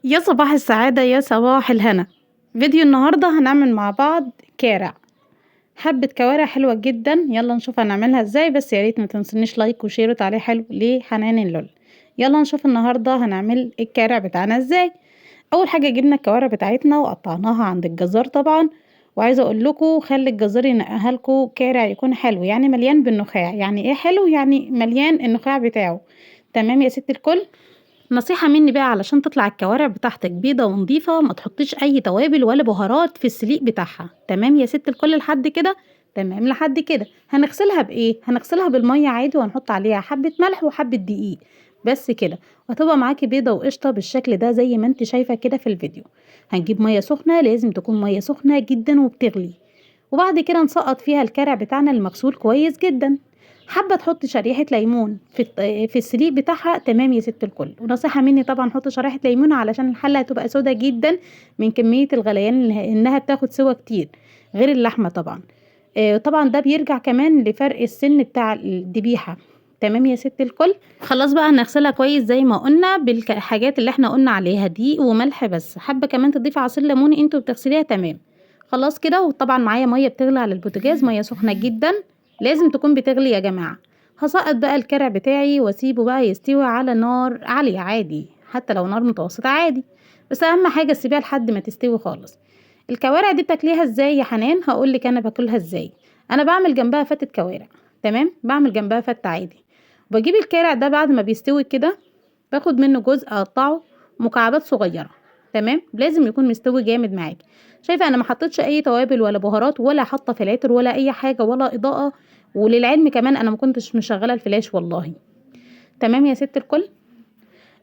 يا صباح السعادة يا صباح الهنا. فيديو النهاردة هنعمل مع بعض كارع، حبة كوارع حلوة جدا. يلا نشوف هنعملها ازاي، بس يا ريت ما تنسونيش لايك وشير وتعليق حلو لحنان اللول. يلا نشوف النهاردة هنعمل الكارع بتاعنا ازاي. اول حاجة جبنا الكوارع بتاعتنا وقطعناها عند الجزار طبعا، وعايزة اقول لكم خلي الجزار ينقيها لكم كارع يكون حلو، يعني مليان بالنخاع. يعني ايه حلو؟ يعني مليان النخاع بتاعه. تمام يا ست الكل. نصيحة مني بقى علشان تطلع الكوارع بتاعتك بيضة ونضيفة، ما تحطيش اي توابل ولا بهارات في السليق بتاعها. تمام يا ست الكل لحد كده؟ تمام لحد كده. هنغسلها بايه؟ هنغسلها بالمية عادي، وهنحط عليها حبة ملح وحبة دقيق، بس كده. وهتبقى معاكي بيضة وقشطة بالشكل ده زي ما انت شايفة كده في الفيديو. هنجيب مية سخنة، لازم تكون مية سخنة جدا وبتغلي، وبعد كده نسقط فيها الكرع بتاعنا المغسول كويس جدا. حابه تحطي شريحه ليمون في السليق بتاعها، تمام يا ست الكل. ونصيحه مني طبعا حطي شريحه ليمون علشان الحله هتبقى سودا جدا من كميه الغليان انها بتاخد سوا كتير غير اللحمه طبعا. طبعا ده بيرجع كمان لفرق السن بتاع الذبيحه. تمام يا ست الكل. خلاص بقى هنغسلها كويس زي ما قلنا بالحاجات اللي احنا قلنا عليها، دقيق وملح بس. حابه كمان تضيفي عصير ليمون انتوا بتغسليها، تمام. خلاص كده. وطبعا معايا ميه بتغلي على البوتاجاز، ميه سخنه جدا، لازم تكون بتغلي يا جماعه. هسقط بقى الكرع بتاعي واسيبه بقى يستوي على نار عاليه عادي، حتى لو نار متوسطه عادي، بس اهم حاجه تسيبيها لحد ما تستوي خالص. الكوارع دي بتاكليها ازاي يا حنان؟ هقولك انا باكلها ازاي. انا بعمل جنبها فتة كوارع. تمام، بعمل جنبها فتة عادي. بجيب الكارع ده بعد ما بيستوي كده، باخد منه جزء اقطعه مكعبات صغيره. تمام، لازم يكون مستوي جامد معاكي. شايفه انا ما حطيتش اي توابل ولا بهارات ولا حاطه فلاتر ولا اي حاجه ولا اضاءه، وللعلم كمان انا ما كنتش مشغله الفلاش والله. تمام يا ست الكل.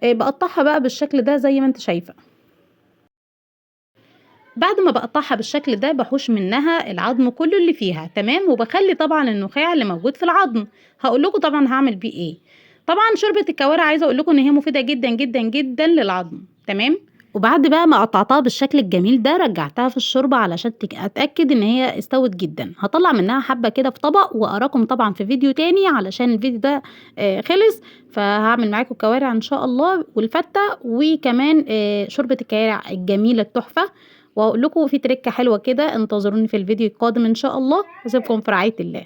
بقطعها بقى بالشكل ده زي ما انت شايفه. بعد ما بقطعها بالشكل ده بحوش منها العظم كله اللي فيها، تمام، وبخلي طبعا النخاع اللي موجود في العظم. هقول لكم طبعا هعمل بيه ايه. طبعا شوربه الكوارع عايزه اقول لكم ان هي مفيده جدا جدا جدا للعظم. تمام. وبعد بقى ما قطعتها بالشكل الجميل ده رجعتها في الشوربه علشان اتاكد ان هي استوت جدا. هطلع منها حبه كده في طبق واراكم طبعا في فيديو تاني علشان الفيديو ده خلص. فهعمل معاكم الكوارع ان شاء الله والفته، وكمان شوربه الكوارع الجميله التحفه. واقول لكم في تركه حلوه كده، انتظروني في الفيديو القادم ان شاء الله. اسيبكم في رعايه الله.